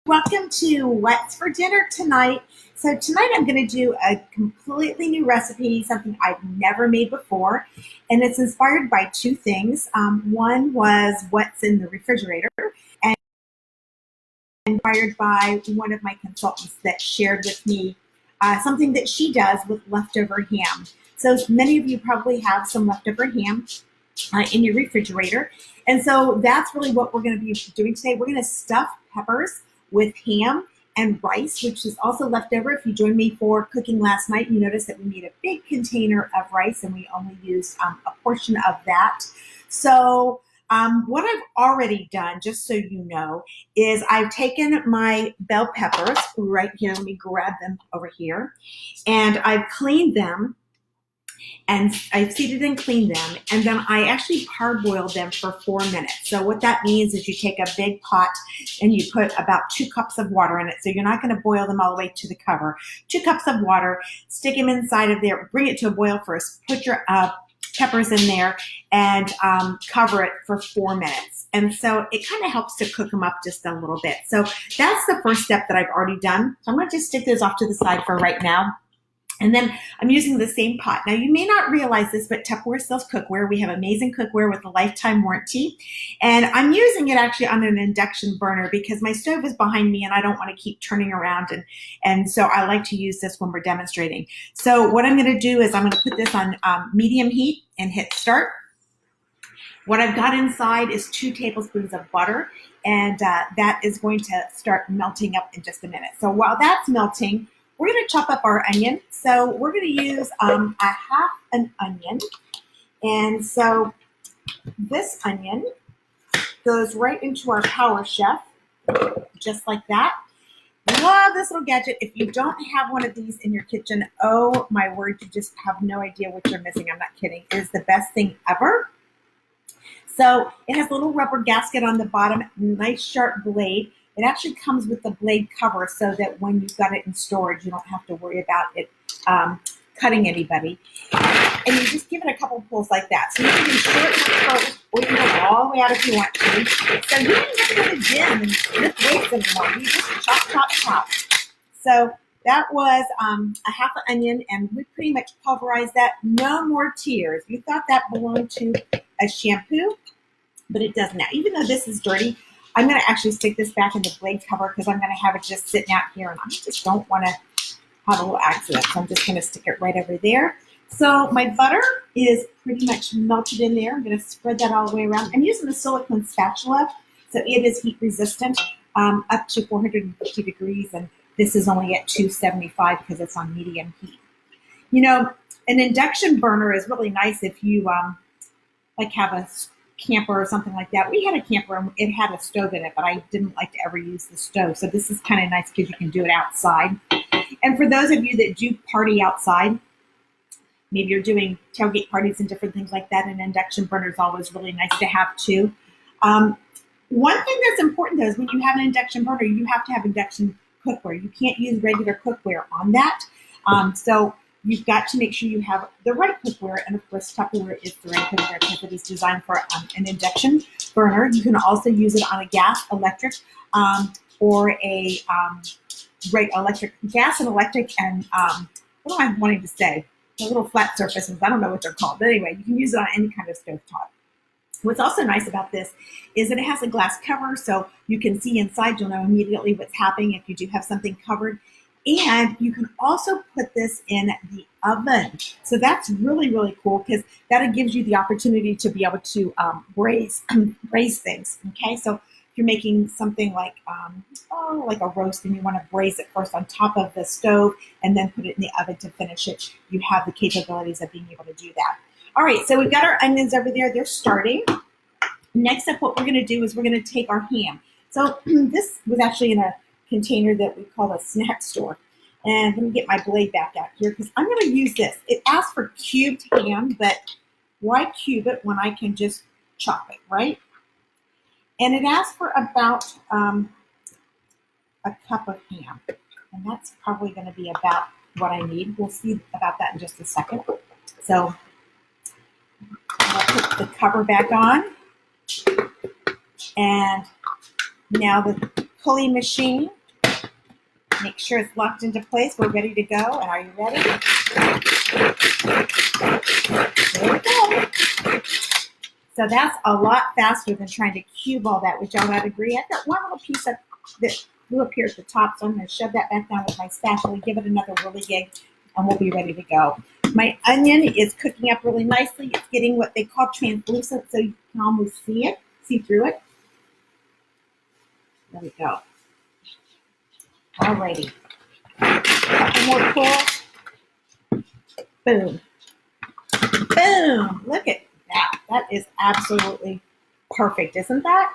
Welcome to What's for Dinner Tonight. So tonight I'm going to do a completely new recipe, something I've never made before, and it's inspired by two things. One was what's in the refrigerator, and inspired by one of my consultants that shared with me something that she does with leftover ham. So many of you probably have some leftover ham in your refrigerator. And so that's really what we're going to be doing today. We're going to stuff peppers with ham and rice, which is also left over. If you joined me for cooking last night, you noticed that we made a big container of rice and we only used a portion of that. So what I've already done, just so you know, is I've taken my bell peppers right here. Let me grab them over here. And I've cleaned them. And I've seeded and cleaned them, and then I actually parboiled them for 4 minutes. So what that means is you take a big pot and you put about 2 cups of water in it. So you're not going to boil them all the way to the cover. 2 cups of water, stick them inside of there, bring it to a boil first, put your peppers in there, and cover it for 4 minutes. And so it kind of helps to cook them up just a little bit. So that's the first step that I've already done. So I'm going to just stick those off to the side for right now. And then I'm using the same pot. Now, you may not realize this, but Tupperware sells cookware. We have amazing cookware with a lifetime warranty. And I'm using it actually on an induction burner because my stove is behind me and I don't want to keep turning around. And so I like to use this when we're demonstrating. So what I'm going to do is I'm going to put this on medium heat and hit start. What I've got inside is 2 tablespoons of butter, and that is going to start melting up in just a minute. So while that's melting, we're going to chop up our onion. So we're going to use a half an onion. And so this onion goes right into our Power Chef, just like that. Love this little gadget. If you don't have one of these in your kitchen, oh my word, you just have no idea what you're missing. I'm not kidding. It is the best thing ever. So it has a little rubber gasket on the bottom, nice sharp blade. It actually comes with the blade cover so that when you've got it in storage, you don't have to worry about it cutting anybody. And you just give it a couple pulls like that. So you can shorten it first, or you can go all the way out if you want to. So you don't have to go to the gym and lift weights anymore. You just chop, chop, chop. So that was a half an onion, and we pretty much pulverized that. No more tears. You thought that belonged to a shampoo, but it doesn't now. Even though this is dirty, I'm going to actually stick this back in the blade cover because I'm going to have it just sitting out here, and I just don't want to have a little accident. So I'm just going to stick it right over there. So my butter is pretty much melted in there. I'm going to spread that all the way around. I'm using a silicone spatula, so it is heat resistant up to 450 degrees, and this is only at 275 because it's on medium heat. You know, an induction burner is really nice if you like have a camper or something like that. We had a camper and it had a stove in it, but I didn't like to ever use the stove. So this is kind of nice because you can do it outside. And for those of you that do party outside, maybe you're doing tailgate parties and different things like that, an induction burner is always really nice to have too. One thing that's important though is when you have an induction burner, you have to have induction cookware. You can't use regular cookware on that. So you've got to make sure you have the right cookware, and of course Tupperware is the right cookware because it is designed for an induction burner. You can also use it on a gas, electric, or a gas and electric, and what am I wanting to say? The little flat surfaces, I don't know what they're called, but anyway, you can use it on any kind of stovetop. What's also nice about this is that it has a glass cover, so you can see inside. You'll know immediately what's happening if you do have something covered. And you can also put this in the oven. So that's really, really cool because that gives you the opportunity to be able to braise things. Okay, so if you're making something like a roast and you want to braise it first on top of the stove and then put it in the oven to finish it, you have the capabilities of being able to do that. All right, so we've got our onions over there. They're starting. Next up, what we're going to do is we're going to take our ham. So this was actually in a container that we call a snack store. And let me get my blade back out here because I'm going to use this. It asks for cubed ham, but why cube it when I can just chop it, right? And it asks for about a cup of ham. And that's probably going to be about what I need. We'll see about that in just a second. So I'll put the cover back on. And now the pulley machine. Make sure it's locked into place. We're ready to go. And are you ready? There we go. So that's a lot faster than trying to cube all that. Would y'all not agree? I've got one little piece that flew up here at the top, so I'm going to shove that back down with my spatula, give it another whirligig, and we'll be ready to go. My onion is cooking up really nicely. It's getting what they call translucent, so you can almost see it, see through it. There we go. Alrighty. Couple more pulls. Boom. Boom. Look at that. That is absolutely perfect, isn't that?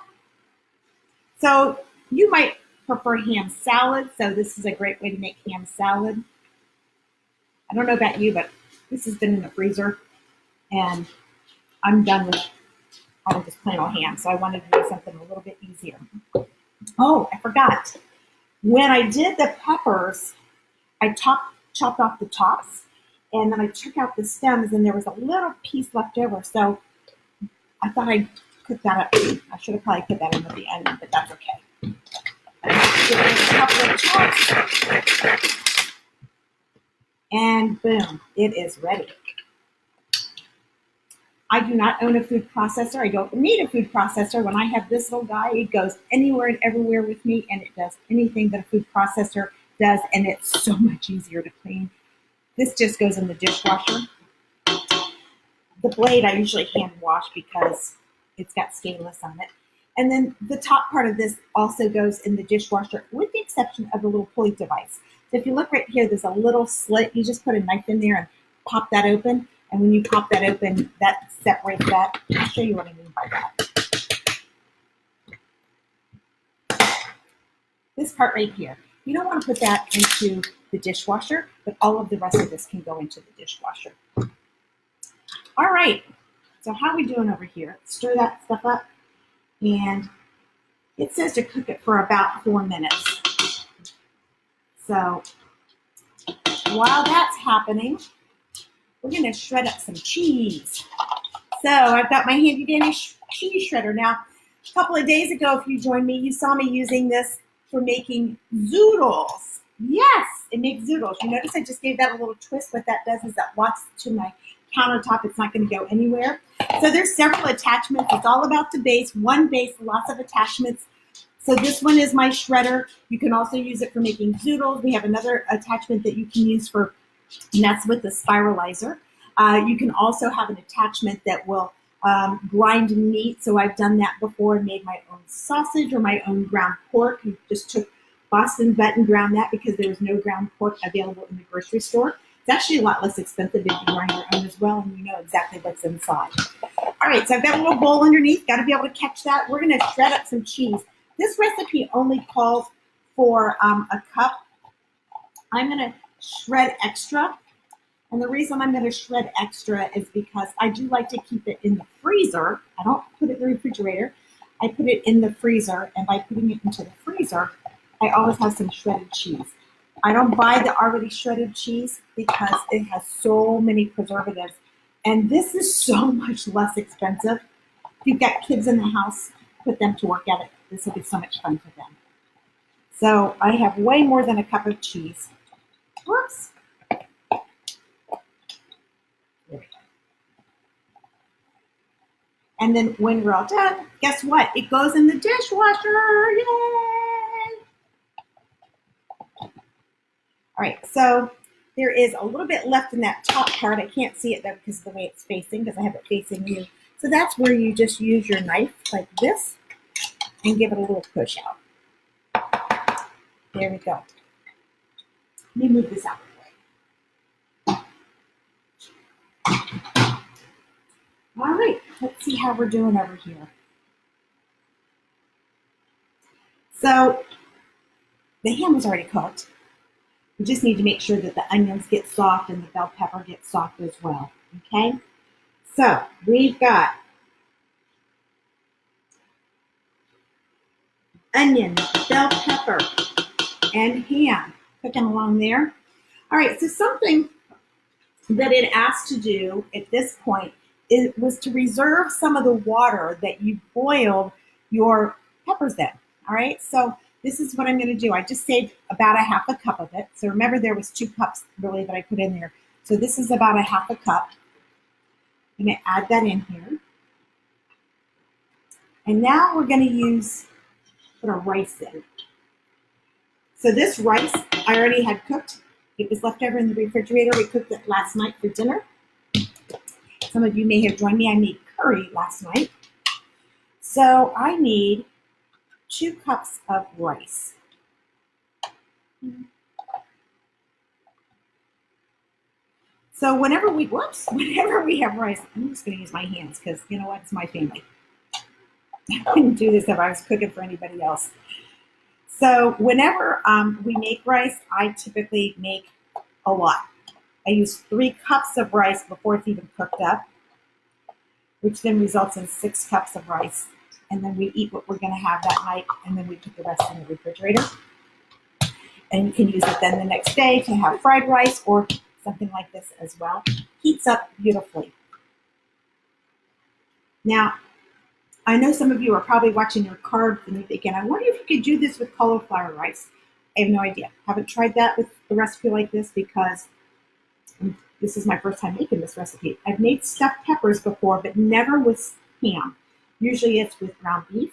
So you might prefer ham salad, so this is a great way to make ham salad. I don't know about you, but this has been in the freezer, and I'm done with all of this plain old ham, so I wanted to do something a little bit easier. Oh, I forgot. When I did the peppers, I chopped off the tops, and then I took out the stems, and there was a little piece left over, so I thought I'd cook that up. I should have probably put that in with the onion, but that's okay. Give it a couple of chops, and boom, it is ready. I do not own a food processor. I don't need a food processor. When I have this little guy, it goes anywhere and everywhere with me, and it does anything that a food processor does, and it's so much easier to clean. This just goes in the dishwasher. The blade I usually hand wash because it's got stainless on it. And then the top part of this also goes in the dishwasher, with the exception of the little pulley device. So if you look right here, there's a little slit. You just put a knife in there and pop that open. And when you pop that open, that separates that. I'll show you what I mean by that. This part right here. You don't want to put that into the dishwasher, but all of the rest of this can go into the dishwasher. All right. So how are we doing over here? Stir that stuff up. And it says to cook it for about 4 minutes. So while that's happening, we're going to shred up some cheese. So I've got my handy dandy cheese shredder. Now, a couple of days ago, if you joined me, you saw me using this for making zoodles. Yes, it makes zoodles. You notice I just gave that a little twist. What that does is that locks to my countertop. It's not going to go anywhere. So there's several attachments. It's all about the base. One base, lots of attachments. So this one is my shredder. You can also use it for making zoodles. We have another attachment that you can use for, and that's with the spiralizer. You can also have an attachment that will grind meat. So I've done that before and made my own sausage or my own ground pork. You just took Boston butt and ground that because there was no ground pork available in the grocery store. It's actually a lot less expensive if you grind your own as well, and you know exactly what's inside. All right, so I've got a little bowl underneath. Got to be able to catch that. We're going to shred up some cheese. This recipe only calls for a cup. I'm going to shred extra. And the reason I'm going to shred extra is because I do like to keep it in the freezer. I don't put it in the refrigerator. I put it in the freezer, and by putting it into the freezer, I always have some shredded cheese. I don't buy the already shredded cheese because it has so many preservatives. And this is so much less expensive. If you've got kids in the house, put them to work at it. This will be so much fun for them. So I have way more than a cup of cheese. Whoops. There we go. And then when we're all done, guess what? It goes in the dishwasher. Yay! All right, so there is a little bit left in that top part. I can't see it though because of the way it's facing, because I have it facing you. So that's where you just use your knife like this and give it a little push out. There we go. Let me move this out of the way. All right, let's see how we're doing over here. So the ham was already cooked. We just need to make sure that the onions get soft and the bell pepper gets soft as well, okay? So we've got onion, bell pepper, and ham cooking along there. All right, so something that it asked to do at this point was to reserve some of the water that you boiled your peppers in, all right? So this is what I'm going to do. I just saved about a half a cup of it. So remember there was 2 cups really that I put in there. So this is about a half a cup. I'm going to add that in here. And now we're going to put our rice in. So this rice I already had cooked. It was left over in the refrigerator. We cooked it last night for dinner. Some of you may have joined me. I made curry last night. So I need 2 cups of rice. So whenever we have rice, I'm just going to use my hands because you know what? It's my family. I wouldn't do this if I was cooking for anybody else. So whenever we make rice, I typically make a lot. I use 3 cups of rice before it's even cooked up, which then results in 6 cups of rice. And then we eat what we're going to have that night, and then we put the rest in the refrigerator. And you can use it then the next day to have fried rice or something like this as well. Heats up beautifully. Now, I know some of you are probably watching your carbs and you're thinking, I wonder if you could do this with cauliflower rice. I have no idea. Haven't tried that with a recipe like this because this is my first time making this recipe. I've made stuffed peppers before, but never with ham. Usually it's with ground beef.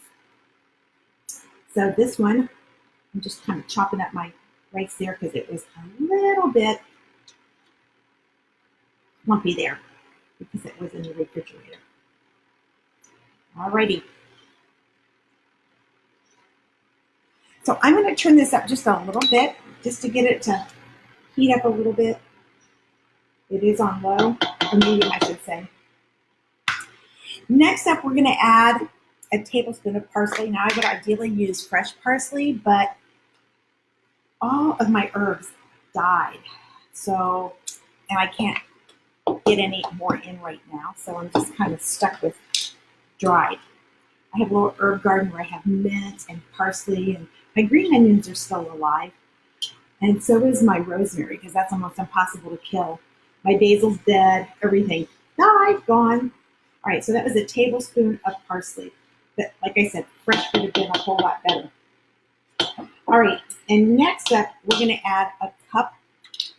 So this one, I'm just kind of chopping up my rice there because it was a little bit lumpy there because it was in the refrigerator. Alrighty. So I'm going to turn this up just a little bit, just to get it to heat up a little bit. It is on low, or medium I should say. Next up, we're going to add a tablespoon of parsley. Now I would ideally use fresh parsley, but all of my herbs died. So, and I can't get any more in right now, so I'm just kind of stuck with dried. I have a little herb garden where I have mint and parsley, and my green onions are still alive. And so is my rosemary, because that's almost impossible to kill. My basil's dead, everything died, gone. All right, so that was a tablespoon of parsley. But like I said, fresh would have been a whole lot better. All right, and next up, we're going to add a cup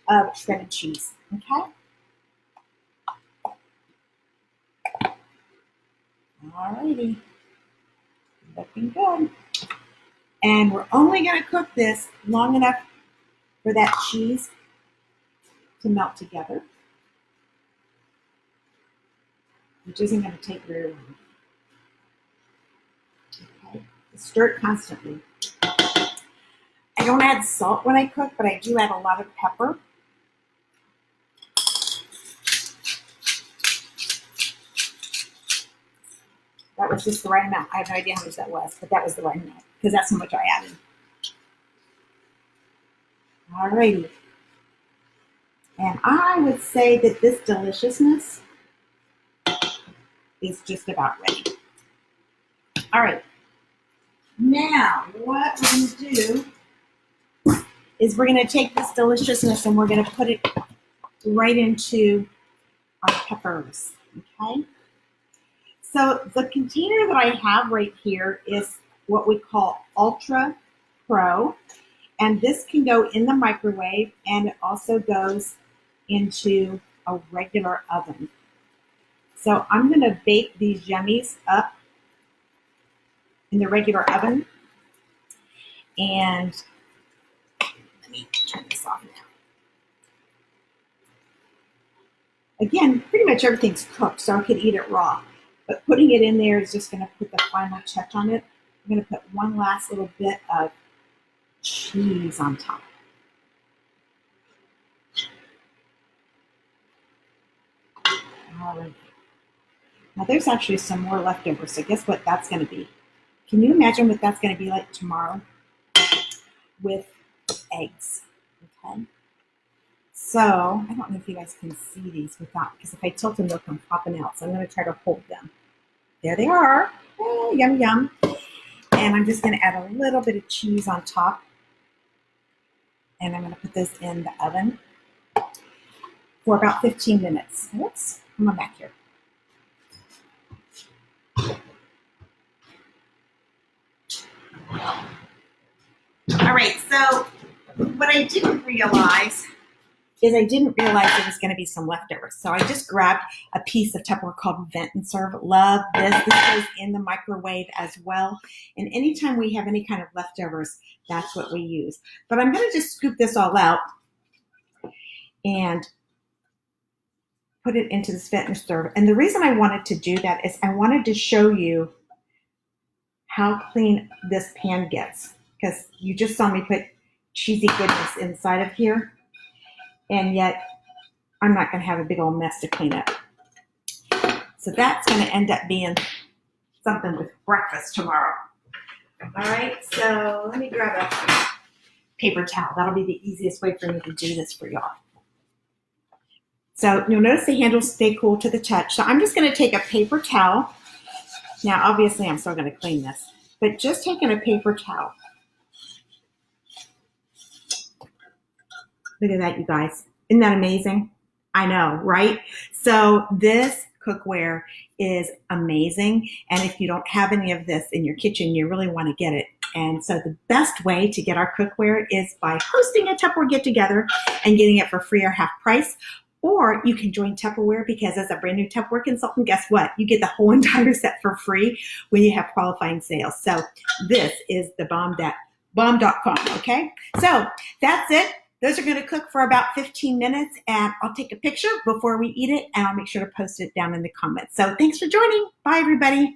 of shredded cheese, okay? All righty, looking good. And we're only going to cook this long enough for that cheese to melt together, which isn't going to take very long. Okay, stir it constantly. I don't add salt when I cook, but I do add a lot of pepper. That was just the right amount. I have no idea how much that was, but that was the right amount because that's how much I added. Alrighty. And I would say that this deliciousness is just about ready. All right. Now, what we're going to do is we're going to take this deliciousness and we're going to put it right into our peppers, okay? So the container that I have right here is what we call Ultra Pro, and this can go in the microwave, and it also goes into a regular oven. So I'm going to bake these yummies up in the regular oven, and let me turn this off now. Again, pretty much everything's cooked, so I could eat it raw. But putting it in there is just going to put the final touch on it. I'm going to put one last little bit of cheese on top. All right. Now there's actually some more left over, so guess what that's going to be? Can you imagine what that's going to be like tomorrow with eggs? Okay. So I don't know if you guys can see these without, because if I tilt them, they'll come popping out. So I'm going to try to hold them. There they are. Oh, yum, yum. And I'm just going to add a little bit of cheese on top. And I'm going to put this in the oven for about 15 minutes. Whoops, come on back here. All right, so what I didn't realize is I didn't realize there was going to be some leftovers. So I just grabbed a piece of Tupperware called Vent and Serve. Love this. This goes in the microwave as well. And anytime we have any kind of leftovers, that's what we use. But I'm going to just scoop this all out and put it into this Vent and Serve. And the reason I wanted to do that is I wanted to show you how clean this pan gets. Because you just saw me put cheesy goodness inside of here. And yet, I'm not going to have a big old mess to clean up. So that's going to end up being something with breakfast tomorrow. All right, so let me grab a paper towel. That'll be the easiest way for me to do this for y'all. So you'll notice the handles stay cool to the touch. So I'm just going to take a paper towel. Now, obviously, I'm still going to clean this, but just taking a paper towel. Look at that, you guys. Isn't that amazing? I know, right? So this cookware is amazing. And if you don't have any of this in your kitchen, you really want to get it. And so the best way to get our cookware is by hosting a Tupperware get-together and getting it for free or half price. Or you can join Tupperware because as a brand new Tupperware consultant, guess what? You get the whole entire set for free when you have qualifying sales. So this is the bomb.com, okay? So that's it. Those are going to cook for about 15 minutes, and I'll take a picture before we eat it, and I'll make sure to post it down in the comments. So thanks for joining. Bye, everybody.